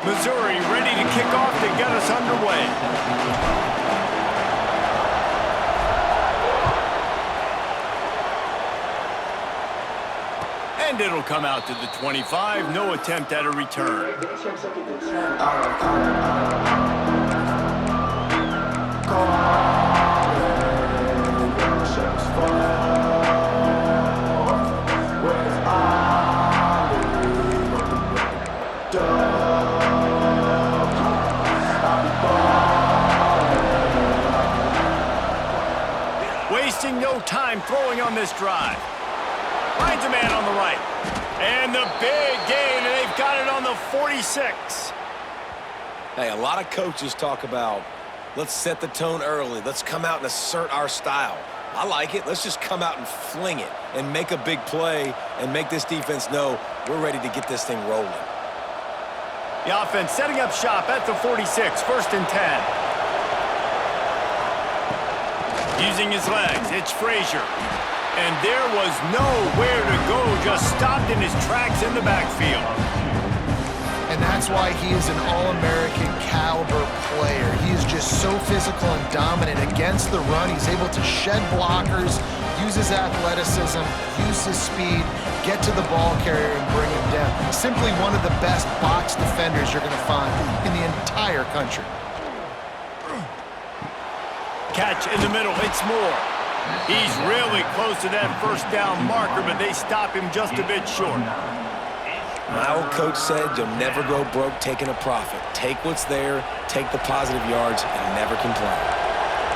Missouri ready to kick off to get us underway. And it'll come out to the 25. No attempt at a return. Wasting no time throwing on this drive. Finds a man on the right. And the big gain, and they've got it on the 46. Hey, a lot of coaches talk about, let's set the tone early. Let's come out and assert our style. I like it. Let's just come out and fling it and make a big play and make this defense know we're ready to get this thing rolling. The offense setting up shop at the 46, 1st and 10. Using his legs, it's Frazier. And there was nowhere to go, just stopped in his tracks in the backfield. And that's why he is an All-American caliber player. He is just so physical and dominant against the run. He's able to shed blockers, use his athleticism, use his speed, get to the ball carrier and bring him down. Simply one of the best box defenders you're going to find in the entire country. Catch in the middle, it's Moore. He's really close to that first down marker, but they stop him just a bit short. My old coach said you'll never go broke taking a profit. Take what's there, take the positive yards, and never complain.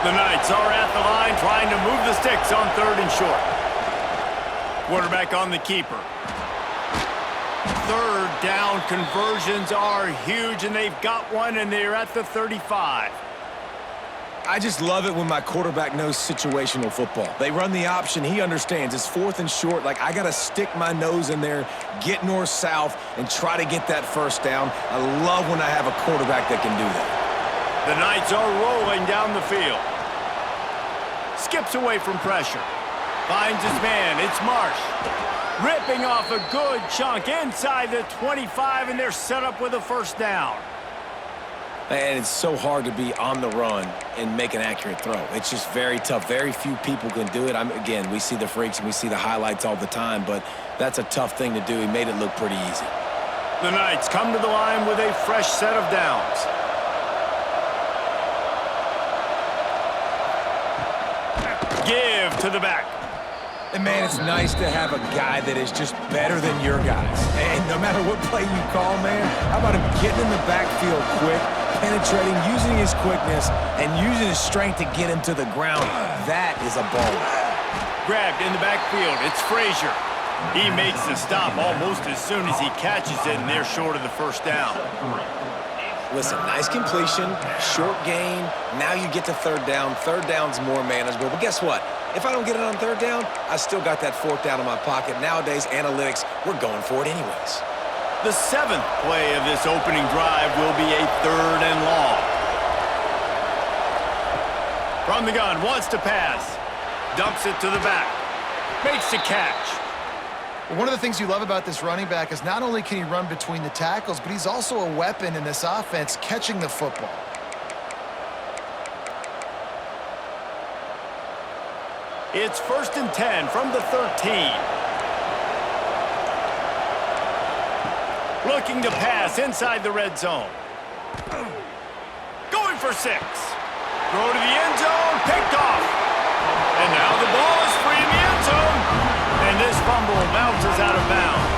The Knights are at the line trying to move the sticks on 3rd and short. Quarterback on the keeper. 3rd down conversions are huge, and they've got one, and they're at the 35. I just love it when my quarterback knows situational football. They run the option. He understands. It's 4th and short. Like, I got to stick my nose in there, get north-south, and try to get that first down. I love when I have a quarterback that can do that. The Knights are rolling down the field. Skips away from pressure. Finds his man. It's Marsh. Ripping off a good chunk inside the 25, and they're set up with a first down. And it's so hard to be on the run and make an accurate throw. It's just very tough. Very few people can do it. Again, we see the freaks and we see the highlights all the time, but that's a tough thing to do. He made it look pretty easy. The Knights come to the line with a fresh set of downs. Give to the back. And, man, it's nice to have a guy that is just better than your guys. And no matter what play you call, man, how about him getting in the backfield quick, penetrating, using his quickness, and using his strength to get him to the ground. That is a ball. Grabbed in the backfield. It's Frazier. He makes the stop almost as soon as he catches it, and they're short of the first down. Listen, nice completion, short gain. Now you get to 3rd down. 3rd down's more manageable. But guess what? If I don't get it on 3rd down, I still got that 4th down in my pocket. Nowadays, analytics, we're going for it anyways. The 7th play of this opening drive will be a 3rd and long. From the gun, wants to pass. Dumps it to the back. Makes the catch. One of the things you love about this running back is not only can he run between the tackles, but he's also a weapon in this offense catching the football. It's 1st and 10 from the 13. Looking to pass inside the red zone. Going for 6. Throw to the end zone, picked off. And now the ball is free in the end zone. And this fumble bounces out of bounds.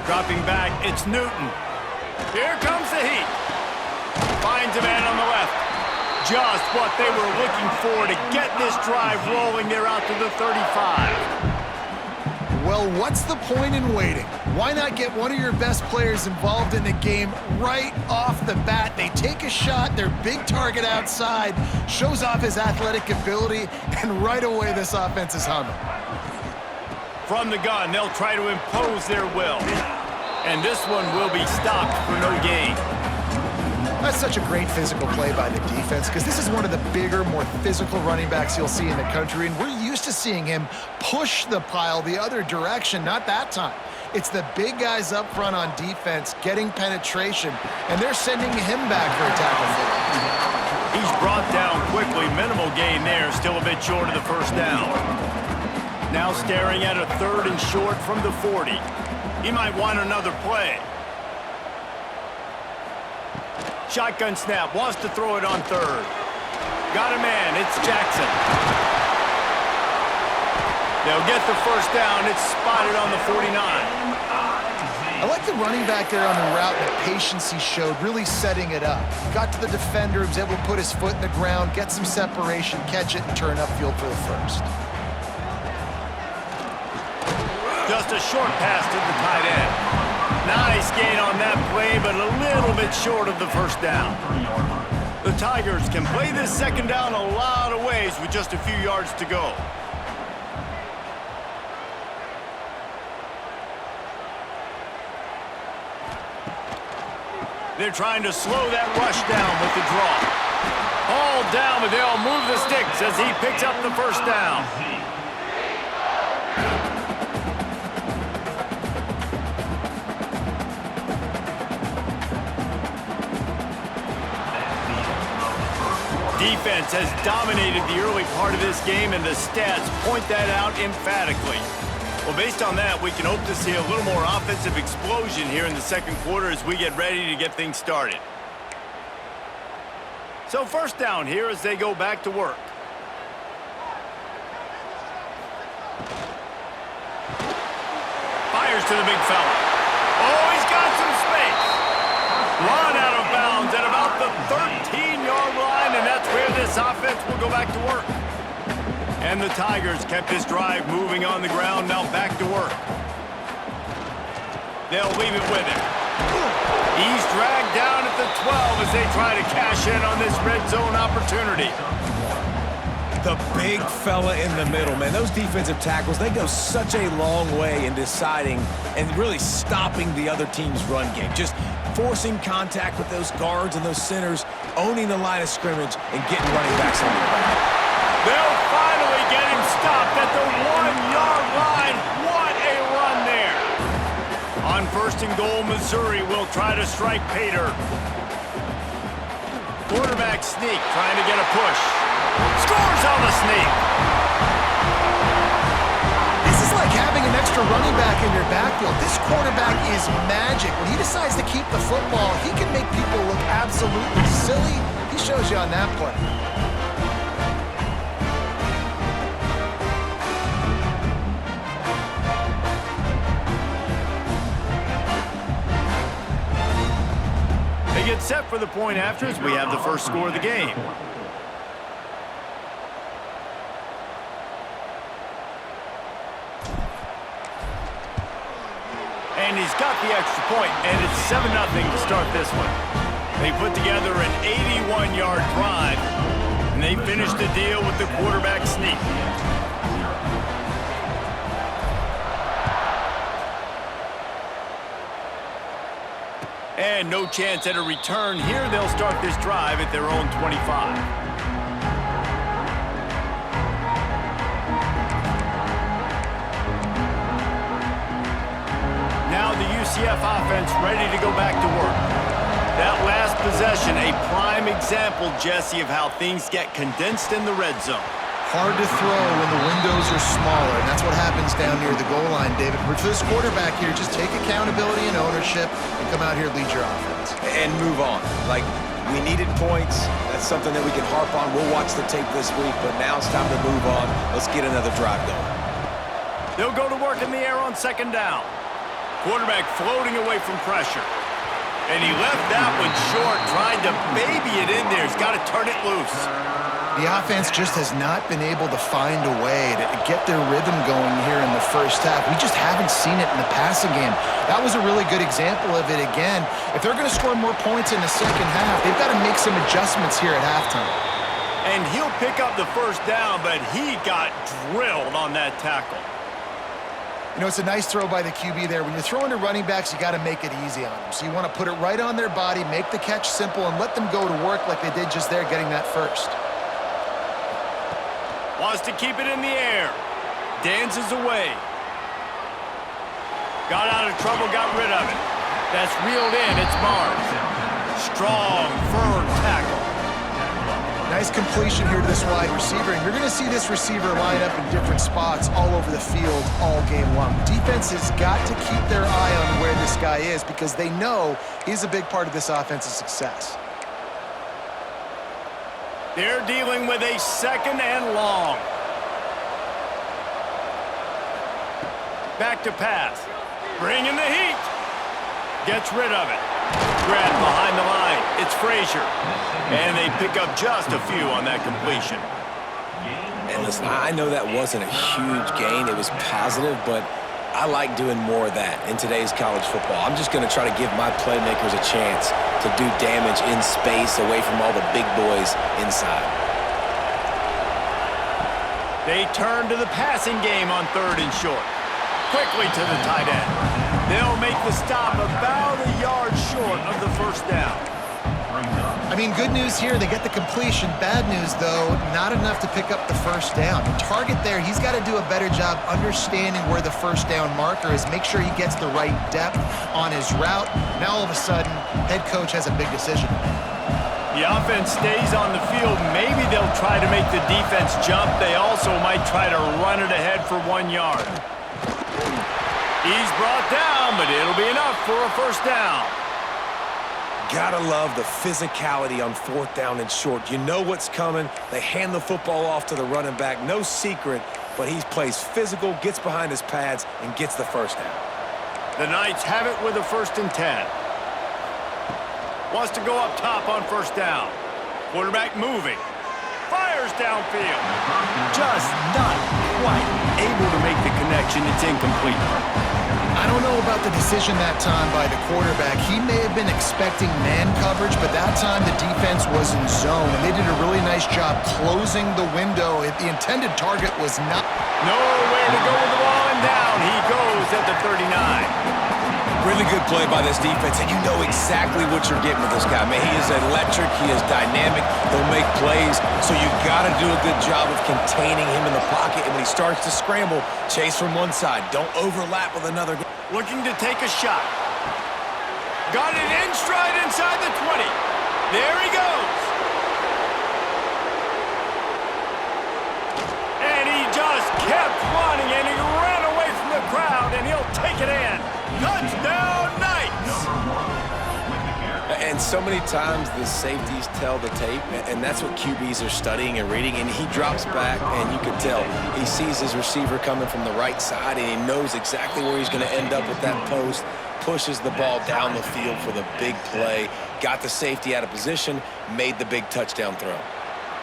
Dropping back, it's Newton. Here comes the heat. Finds a man on the left. Just what they were looking for to get this drive rolling. They're out to the 35. Well, what's the point in waiting? Why not get one of your best players involved in the game right off the bat? They take a shot, their big target outside, shows off his athletic ability, and right away this offense is humming. From the gun, they'll try to impose their will. And this one will be stopped for no gain. That's such a great physical play by the defense because this is one of the bigger, more physical running backs you'll see in the country, and we're used to seeing him push the pile the other direction, not that time. It's the big guys up front on defense getting penetration, and they're sending him back for a tackle for them. He's brought down quickly. Minimal gain there, still a bit short of the first down. Now staring at a 3rd and short from the 40. He might want another play. Shotgun snap, wants to throw it on 3rd. Got a man, it's Jackson. They'll get the first down. It's spotted on the 49. I like the running back there on the route and the patience he showed, really setting it up. Got to the defender, was able to put his foot in the ground, get some separation, catch it, and turn upfield for the first. Just a short pass to the tight end. Nice gain on that play, but a little bit short of the first down. The Tigers can play this second down a lot of ways with just a few yards to go. They're trying to slow that rush down with the draw. All down, but they'll move the sticks as he picks up the first down. Defense has dominated the early part of this game, and the stats point that out emphatically. Well, based on that, we can hope to see a little more offensive explosion here in the second quarter as we get ready to get things started. So first down here as they go back to work. Fires to the big fella. Oh, he's got some space. Run out of bounds at about the 13-yard line, and that's where this offense will go back to work. And the Tigers kept this drive moving on the ground, now back to work. They'll leave it with him. He's dragged down at the 12 as they try to cash in on this red zone opportunity. The big fella in the middle, man. Those defensive tackles, they go such a long way in deciding and really stopping the other team's run game. Just forcing contact with those guards and those centers, owning the line of scrimmage, and getting running backs on the ground. They'll finally get him stopped at the 1-yard line. What a run there. On 1st and goal, Missouri will try to strike Pater. Quarterback sneak, trying to get a push. Scores on the sneak. This is like having an extra running back in your backfield. This quarterback is magic. When he decides to keep the football, he can make people look absolutely silly. He shows you on that play. They get set for the point after as we have the first score of the game. And he's got the extra point, and it's 7-0 to start this one. They put together an 81-yard drive, and they finished the deal with the quarterback sneak. And no chance at a return here. They'll start this drive at their own 25. Now the UCF offense ready to go back to work. That last possession, a prime example, Jesse, of how things get condensed in the red zone. Hard to throw when the windows are smaller, and that's what happens down near the goal line, David. For this quarterback here, just take accountability and ownership and come out here and lead your offense. And move on. Like, we needed points. That's something that we can harp on. We'll watch the tape this week, but now it's time to move on. Let's get another drive going. They'll go to work in the air on 2nd down. Quarterback floating away from pressure. And he left that one short, trying to baby it in there. He's got to turn it loose. The offense just has not been able to find a way to get their rhythm going here in the first half. We just haven't seen it in the passing game. That was a really good example of it again. If they're going to score more points in the second half, they've got to make some adjustments here at halftime. And he'll pick up the first down, but he got drilled on that tackle. You know, it's a nice throw by the QB there. When you're throwing to running backs, you got to make it easy on them. So you want to put it right on their body, make the catch simple, and let them go to work like they did just there, getting that first. Wants to keep it in the air. Dances away. Got out of trouble, got rid of it. That's reeled in. It's Mars. Strong, firm tackle. Nice completion here to this wide receiver, and you're going to see this receiver line up in different spots all over the field all game long. Defense has got to keep their eye on where this guy is because they know he's a big part of this offense's success. They're dealing with a 2nd and long. Back to pass. Bringing the heat. Gets rid of it. Grab behind the line. It's Frazier. And they pick up just a few on that completion. And listen, I know that wasn't a huge gain. It was positive, but I like doing more of that in today's college football. I'm just going to try to give my playmakers a chance to do damage in space away from all the big boys inside. They turn to the passing game on 3rd and short. Quickly to the tight end. They'll make the stop about a yard short of the first down. I mean, good news here, they get the completion. Bad news, though, not enough to pick up the first down. The target there, he's got to do a better job understanding where the first down marker is, make sure he gets the right depth on his route. Now, all of a sudden, head coach has a big decision. The offense stays on the field. Maybe they'll try to make the defense jump. They also might try to run it ahead for 1 yard. He's brought down, but it'll be enough for a first down. Gotta love the physicality on 4th down and short. You know what's coming. They hand the football off to the running back. No secret, but he plays physical, gets behind his pads, and gets the first down. The Knights have it with a 1st and 10. Wants to go up top on 1st down. Quarterback moving. Fires downfield. Just not quite able to make the connection. It's incomplete. I don't know about the decision that time by the quarterback. He may have been expecting man coverage, but that time the defense was in zone, and they did a really nice job closing the window. The intended target was not. Nowhere to go with the ball, and down he goes at the 39. Really good play by this defense, and you know exactly what you're getting with this guy. Man, he is electric, he is dynamic, he'll make plays, so you got to do a good job of containing him in the pocket, and when he starts to scramble, chase from one side. Don't overlap with another guy. Looking to take a shot. Got it in stride inside the 20. There he goes. And he just kept running, and he ran away from the crowd, and he'll take it in. Touchdown, Knights! And so many times the safeties tell the tape, and that's what QBs are studying and reading, and he drops back, and you can tell he sees his receiver coming from the right side, and he knows exactly where he's going to end up with that post, pushes the ball down the field for the big play, got the safety out of position, made the big touchdown throw.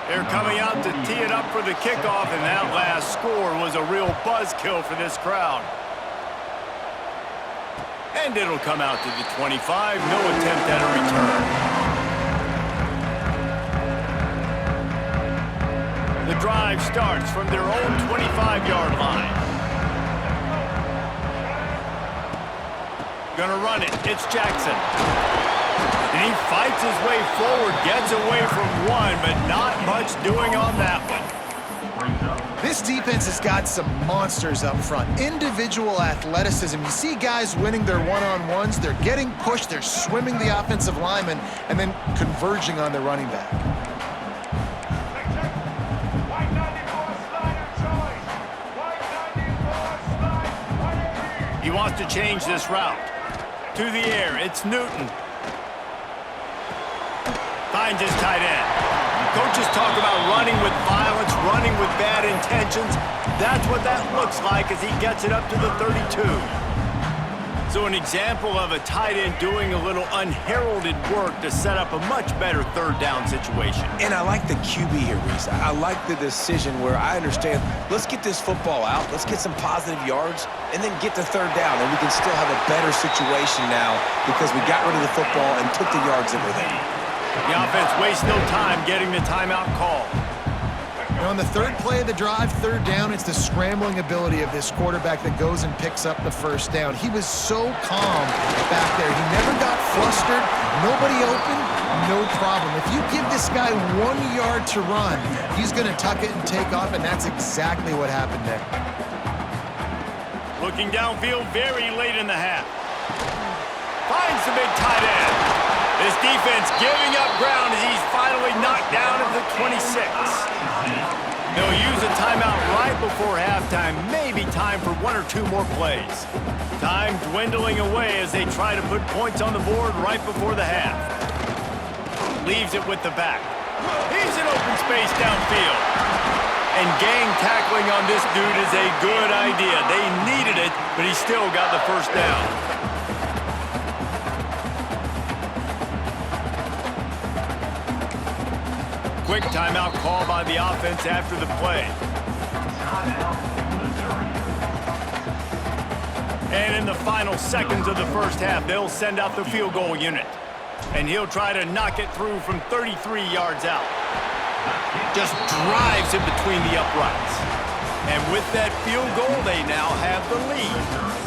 They're coming out to tee it up for the kickoff, and that last score was a real buzzkill for this crowd. And it'll come out to the 25. No attempt at a return. The drive starts from their own 25-yard line. Gonna run it. It's Jackson. And he fights his way forward, gets away from one, but not much doing on that one. This defense has got some monsters up front. Individual athleticism. You see guys winning their one-on-ones. They're getting pushed. They're swimming the offensive lineman and then converging on the running back. He wants to change this route. To the air, it's Newton. Finds his tight end. Coaches talk about running with violence, running with bad intentions. That's what that looks like as he gets it up to the 32. So an example of a tight end doing a little unheralded work to set up a much better 3rd down situation. And I like the QB here, Reese. I like the decision where I understand, let's get this football out, let's get some positive yards, and then get to 3rd down, and we can still have a better situation now because we got rid of the football and took the yards that were there. The offense wastes no time getting the timeout called. Now on the third play of the drive, third down, it's the scrambling ability of this quarterback that goes and picks up the first down. He was so calm back there. He never got flustered. Nobody open, no problem. If you give this guy 1 yard to run, he's going to tuck it and take off, and that's exactly what happened there. Looking downfield very late in the half. Finds the big tight end. This defense giving up ground as he's finally knocked down at the 26. They'll use a timeout right before halftime, maybe time for 1 or 2 more plays. Time dwindling away as they try to put points on the board right before the half. Leaves it with the back. He's in open space downfield. And gang tackling on this dude is a good idea. They needed it, but he still got the first down. Quick timeout call by the offense after the play. And in the final seconds of the first half, they'll send out the field goal unit. And he'll try to knock it through from 33 yards out. Just drives it between the uprights. And with that field goal, they now have the lead.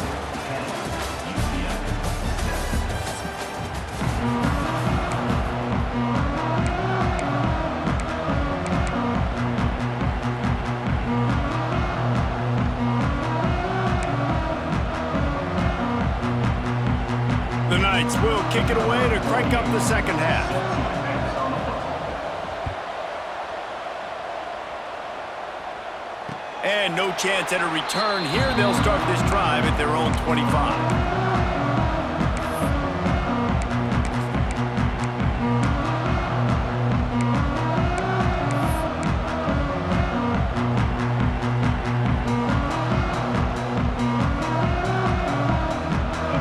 The Knights will kick it away to crank up the second half. And no chance at a return here. They'll start this drive at their own 25.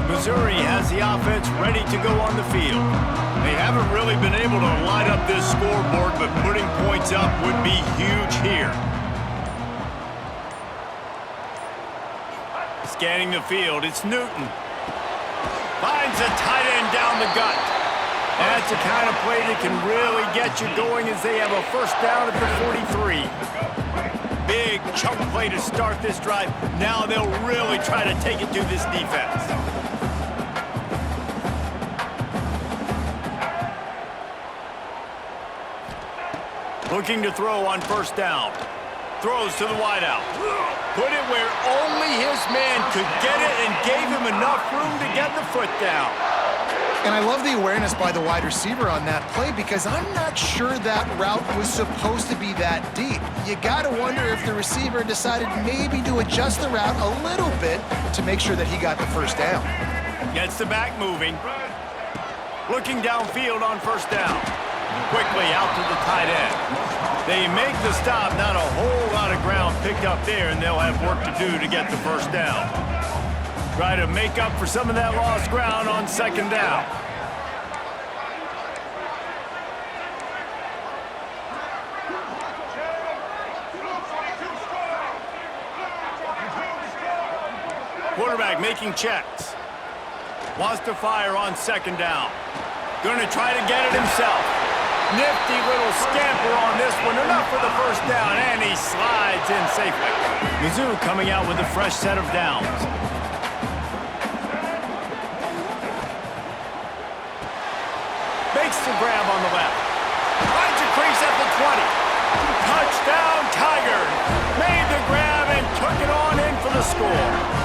Missouri has the offense ready to go on the field. They haven't really been able to light up this scoreboard, but putting points up would be huge here. Scanning the field, it's Newton. Finds a tight end down the gut. That's the kind of play that can really get you going as they have a first down at the 43. Big chunk play to start this drive. Now they'll really try to take it to this defense. Looking to throw on first down. Throws to the wideout. Put it where only his man could get it and gave him enough room to get the foot down. And I love the awareness by the wide receiver on that play because I'm not sure that route was supposed to be that deep. You got to wonder if the receiver decided maybe to adjust the route a little bit to make sure that he got the first down. Gets the back moving. Looking downfield on first down. Quickly out to the tight end. They make the stop, not a whole lot of ground picked up there, and they'll have work to do to get the first down. Try to make up for some of that lost ground on second down. Quarterback making checks. Wants to fire on second down. Going to try to get it himself. Nifty little scamper on this one. Enough for the first down, and he slides in safely. Mizzou coming out with a fresh set of downs. Makes the grab on the left. Finds a crease at the 20. Touchdown, Tigers. Made the grab and took it on in for the score.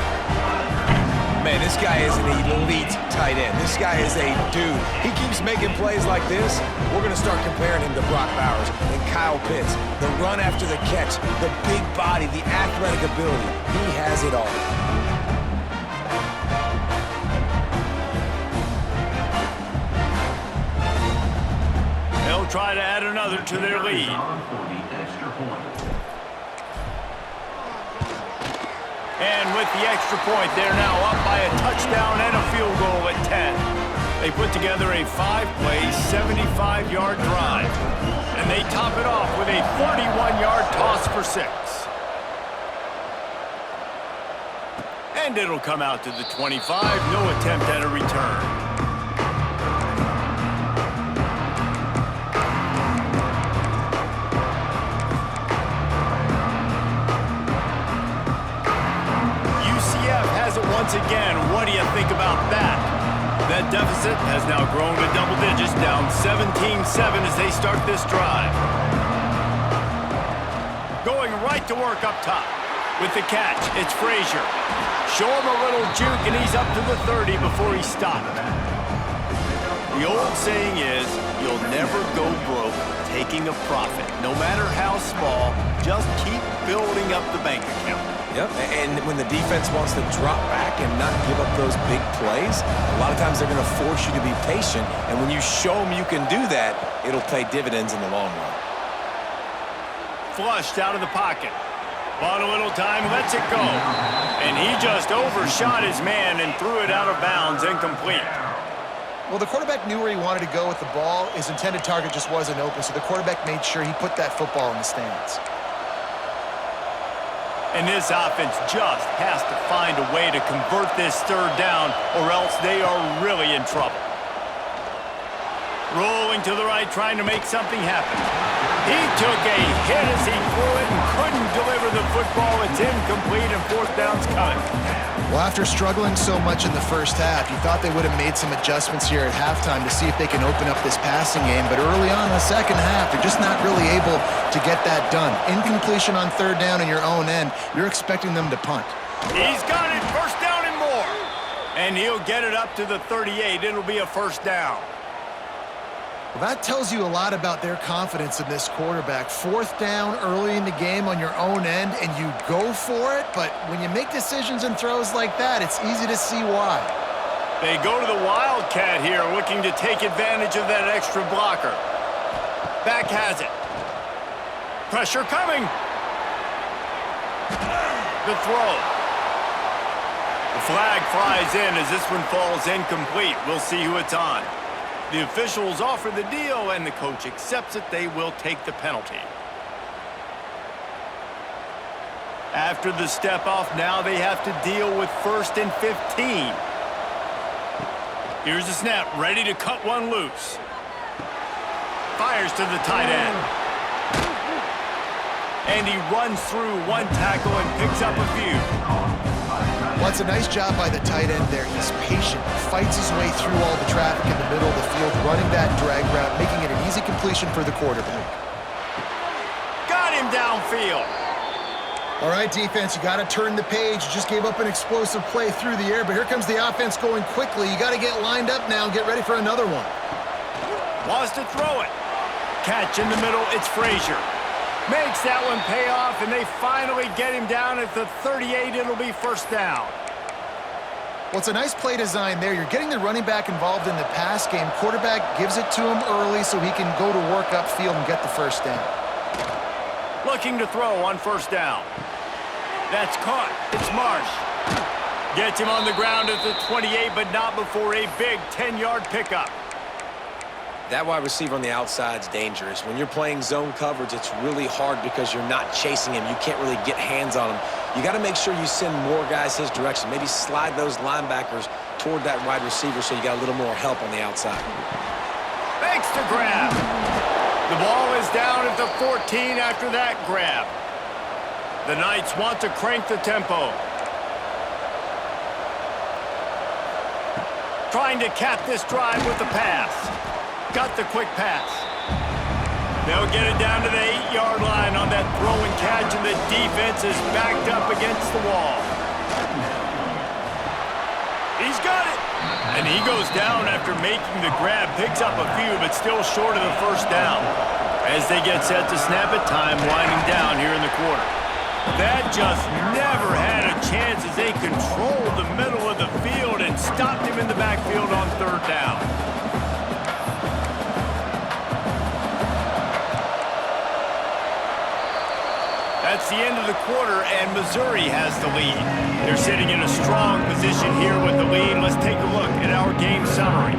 Man, this guy is an elite tight end. This guy is a dude. He keeps making plays like this. We're going to start comparing him to Brock Bowers and Kyle Pitts. The run after the catch, the big body, the athletic ability. He has it all. They'll try to add another to their lead. And with the extra point, they're now up by a touchdown and a field goal at 10. They put together a 5-play, 75-yard drive. And they top it off with a 41-yard toss for 6. And it'll come out to the 25. No attempt at a return. once again. What do you think about that? That deficit has now grown to double digits, down 17-7 as they start this drive. Going right to work up top. With the catch, it's Frazier. Show him a little juke, and he's up to the 30 before he stopped. The old saying is, you'll never go broke taking a profit. No matter how small, just keep building up the bank account. Yep, and when the defense wants to drop back and not give up those big plays, a lot of times they're going to force you to be patient, and when you show them you can do that, it'll pay dividends in the long run. Flushed out of the pocket. Bought a little time, lets it go. And he just overshot his man and threw it out of bounds, incomplete. Well, the quarterback knew where he wanted to go with the ball. His intended target just wasn't open, so the quarterback made sure he put that football in the stands. And this offense just has to find a way to convert this third down, or else they are really in trouble. Rolling to the right, trying to make something happen. He took a hit as he threw it and couldn't deliver the football. It's incomplete, and fourth down's coming. Well, after struggling so much in the first half, you thought they would have made some adjustments here at halftime to see if they can open up this passing game. But early on in the second half, they're just not really able to get that done. Incompletion on third down in your own end, you're expecting them to punt. He's got it, first down and more. And he'll get it up to the 38. It'll be a first down. Well, that tells you a lot about their confidence in this quarterback. Fourth down early in the game on your own end, and you go for it, but when you make decisions and throws like that, it's easy to see why. They go to the Wildcat here, looking to take advantage of that extra blocker. Back has it. Pressure coming. The throw. The flag flies in as this one falls incomplete. We'll see who it's on. The officials offer the deal, and the coach accepts it. They will take the penalty. After the step-off, now they have to deal with 1st and 15. Here's the snap, ready to cut one loose. Fires to the tight end. And he runs through one tackle and picks up a few. Well, it's a nice job by the tight end there. He's patient, fights his way through all the traffic in the middle of the field, running that drag route, making it an easy completion for the quarterback. Got him downfield. All right, defense, you got to turn the page. You just gave up an explosive play through the air, but here comes the offense going quickly. You got to get lined up now and get ready for another one. Wants to throw it. Catch in the middle, it's Frazier. Makes that one pay off, and they finally get him down at the 38. It'll be first down. Well, it's a nice play design there. You're getting the running back involved in the pass game. Quarterback gives it to him early so he can go to work upfield and get the first down. Looking to throw on first down. That's caught. It's Marsh. Gets him on the ground at the 28, but not before a big 10-yard pickup. That wide receiver on the outside is dangerous. When you're playing zone coverage, it's really hard because you're not chasing him. You can't really get hands on him. You got to make sure you send more guys his direction. Maybe slide those linebackers toward that wide receiver so you got a little more help on the outside. Makes the grab. The ball is down at the 14 after that grab. The Knights want to crank the tempo. Trying to cap this drive with the pass. Got the quick pass. They'll get it down to the 8-yard line on that throw and catch, and the defense is backed up against the wall. He's got it. And he goes down after making the grab, picks up a few, but still short of the first down. As they get set to snap it, time winding down here in the quarter. That just never had a chance as they controlled the middle of the field and stopped him in the backfield on third down. That's the end of the quarter, and Missouri has the lead. They're sitting in a strong position here with the lead. Let's take a look at our game summary.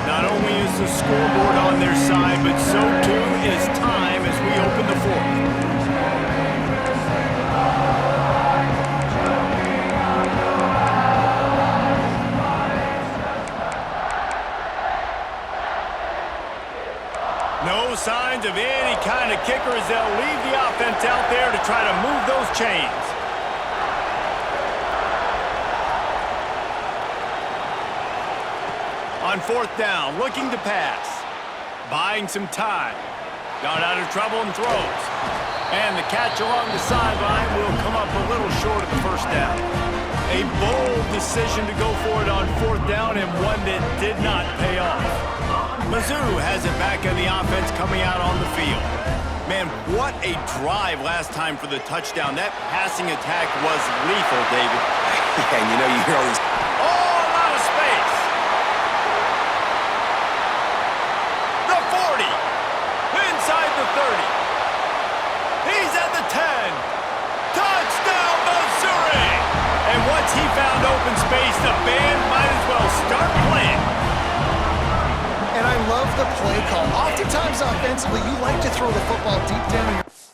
Not only is the scoreboard on their side, but so too is time as we open the fourth. No signs of any kind of kicker as they'll leave the offense out there to try to move those chains. On fourth down, looking to pass. Buying some time. Got out of trouble and throws. And the catch along the sideline will come up a little short of the first down. A bold decision to go for it on fourth down and one that did not pay off. Mizzou has it back in the offense coming out on the field. Man, what a drive last time for the touchdown. That passing attack was lethal, David. And you know, you hear all these... Oh, a lot of space. The 40. Inside the 30. He's at the 10. Touchdown, Missouri! And once he found open space, the band might as well start playing. And I love the play call. Oftentimes offensively, you like to throw the football deep down your...